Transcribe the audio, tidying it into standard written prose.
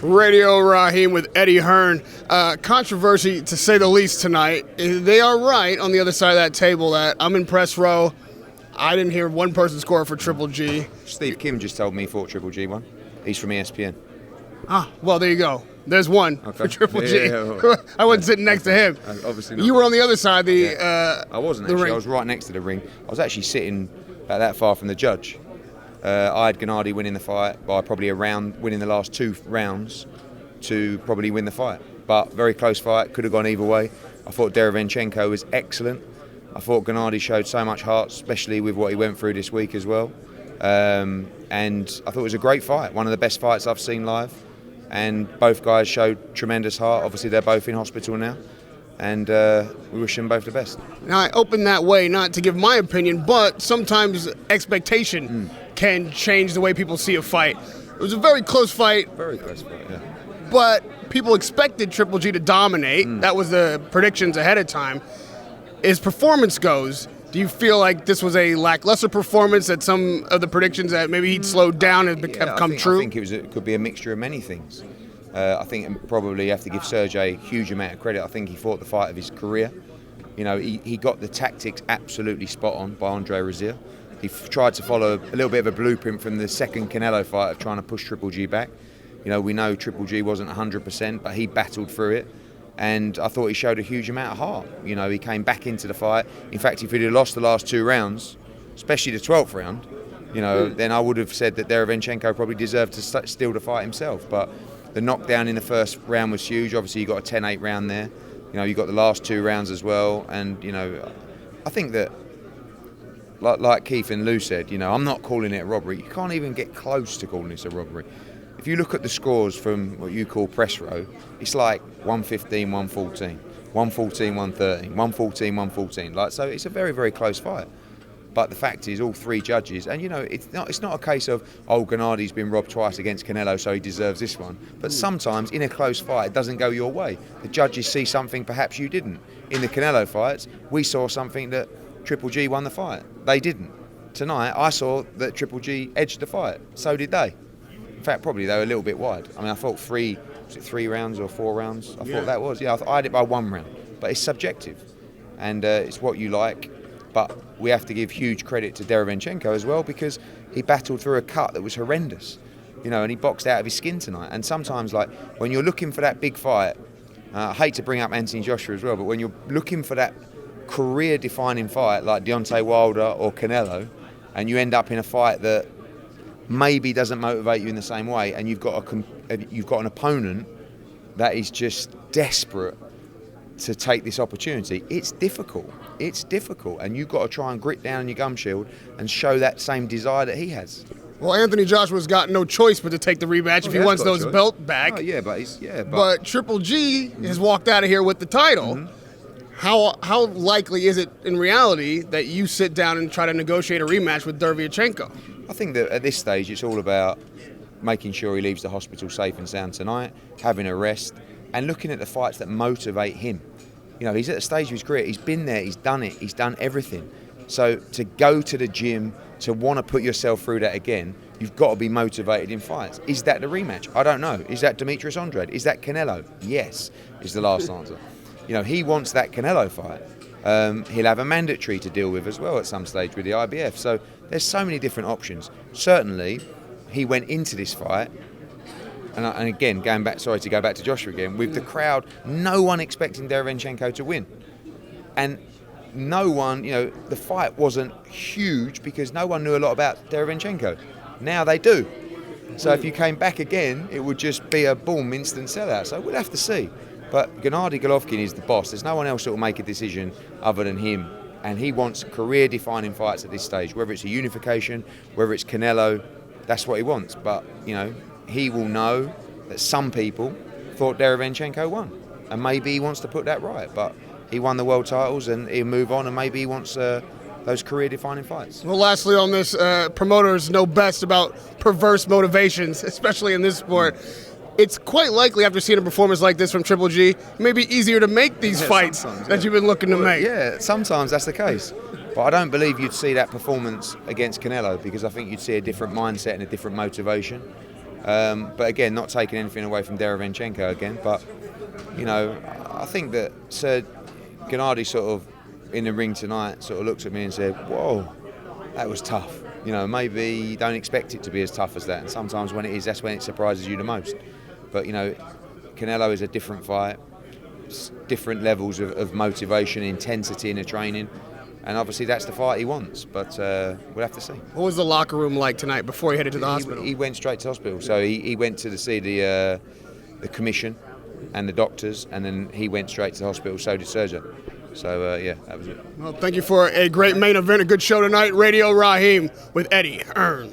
Radio Rahim with Eddie Hearn. Controversy, to say the least, tonight. They are right on the other side of that table that I'm in press row. I didn't hear one person score for Triple G. Steve Kim just told me he thought Triple G won. He's from ESPN. Ah, well, there you go. There's one for Triple G. Well, I wasn't sitting next to him. Obviously not. You were on the other side of the I wasn't actually. I was right next to the ring. I was actually sitting about that far from the judge. I had Gennady winning the fight by probably a round, winning the last 2 rounds to probably win the fight. But very close fight, could have gone either way. I thought Dervyanchencko was excellent. I thought Gennady showed so much heart, especially with what he went through this week as well. And I thought it was a great fight, one of the best fights I've seen live. And both guys showed tremendous heart. Obviously, they're both in hospital now. And we wish them both the best. Now, I open that way, not to give my opinion, but sometimes expectation can change the way people see a fight. It was a very close fight. Very close fight, yeah. But people expected Triple G to dominate. That was the predictions ahead of time. As performance goes, do you feel like this was a lackluster performance, that some of the predictions that maybe he'd slowed down have come true? I think it could be a mixture of many things. I think probably you have to give Sergey a huge amount of credit. I think he fought the fight of his career. You know, he got the tactics absolutely spot on by Andre Rozier. He tried to follow a little bit of a blueprint from the second Canelo fight of trying to push Triple G back. You know, we know Triple G wasn't 100%, but he battled through it. And I thought he showed a huge amount of heart. You know, he came back into the fight. In fact, if he'd have lost the last 2 rounds, especially the 12th round, you know, then I would have said that Dervyanchencko probably deserved to steal the fight himself. But the knockdown in the first round was huge. Obviously, you got a 10-8 round there. You know, you got the last 2 rounds as well. And, you know, I think that, like Keith and Lou said, you know, I'm not calling it a robbery. You can't even get close to calling this a robbery. If you look at the scores from what you call press row, it's like 115, 114, 114, 113, 114, 114. Like, so it's a very, very close fight. But the fact is, all 3 judges, and you know, it's not a case of, oh, Gennady's been robbed twice against Canelo, so he deserves this one. But sometimes in a close fight, it doesn't go your way. The judges see something perhaps you didn't. In the Canelo fights, we saw something that Triple G won the fight. They didn't. Tonight, I saw that Triple G edged the fight. So did they. In fact, probably they were a little bit wide. I mean, I thought 3 rounds or 4 rounds? I thought that was. Yeah, I had it by 1 round. But it's subjective. And it's what you like. But we have to give huge credit to Dervyanchencko as well, because he battled through a cut that was horrendous. You know, and he boxed out of his skin tonight. And sometimes, like, when you're looking for that big fight, I hate to bring up Anthony Joshua as well, but when you're looking for that career-defining fight like Deontay Wilder or Canelo, and you end up in a fight that maybe doesn't motivate you in the same way, and you've got an opponent that is just desperate to take this opportunity, it's difficult, and you've got to try and grit down your gum shield and show that same desire that he has. Well, Anthony Joshua's got no choice but to take the rematch if he wants those belt back. But Triple G has walked out of here with the title. How likely is it in reality that you sit down and try to negotiate a rematch with Dervyanchencko? I think that at this stage it's all about making sure he leaves the hospital safe and sound tonight, having a rest, and looking at the fights that motivate him. You know, he's at the stage of his career, he's been there, he's done it, he's done everything. So to go to the gym, to want to put yourself through that again, you've got to be motivated in fights. Is that the rematch? I don't know. Is that Demetrius Andrade? Is that Canelo? Yes, is the last answer. You know, he wants that Canelo fight. He'll have a mandatory to deal with as well at some stage with the IBF. So there's so many different options. Certainly, he went into this fight, and again, sorry to go back to Joshua again, with the crowd, no one expecting Dervyanchencko to win. And no one, you know, the fight wasn't huge because no one knew a lot about Dervyanchencko. Now they do. So if you came back again, it would just be a boom, instant sellout. So we'll have to see. But Gennady Golovkin is the boss. There's no one else that will make a decision other than him. And he wants career-defining fights at this stage. Whether it's a unification, whether it's Canelo, that's what he wants. But, you know, he will know that some people thought Dervyanchencko won. And maybe he wants to put that right. But he won the world titles and he'll move on, and maybe he wants those career-defining fights. Well, lastly on this, promoters know best about perverse motivations, especially in this sport. It's quite likely after seeing a performance like this from Triple G, it may be easier to make these fights that you've been looking to make. Yeah, sometimes that's the case. But I don't believe you'd see that performance against Canelo, because I think you'd see a different mindset and a different motivation. But again, not taking anything away from Dervyanchencko again. But you know, I think that Sir Gennady sort of in the ring tonight sort of looked at me and said, "Whoa, that was tough." You know, maybe you don't expect it to be as tough as that, and sometimes when it is, that's when it surprises you the most. But you know, Canelo is a different fight, different levels of motivation, intensity in the training, and obviously that's the fight he wants. But we'll have to see. What was the locker room like tonight before he headed to the hospital? He went straight to hospital. So he went to see the commission and the doctors, and then he went straight to the hospital. So did Sergey. So, yeah, that was it. Well, thank you for a great main event, a good show tonight. Radio Rahim with Eddie Hearn.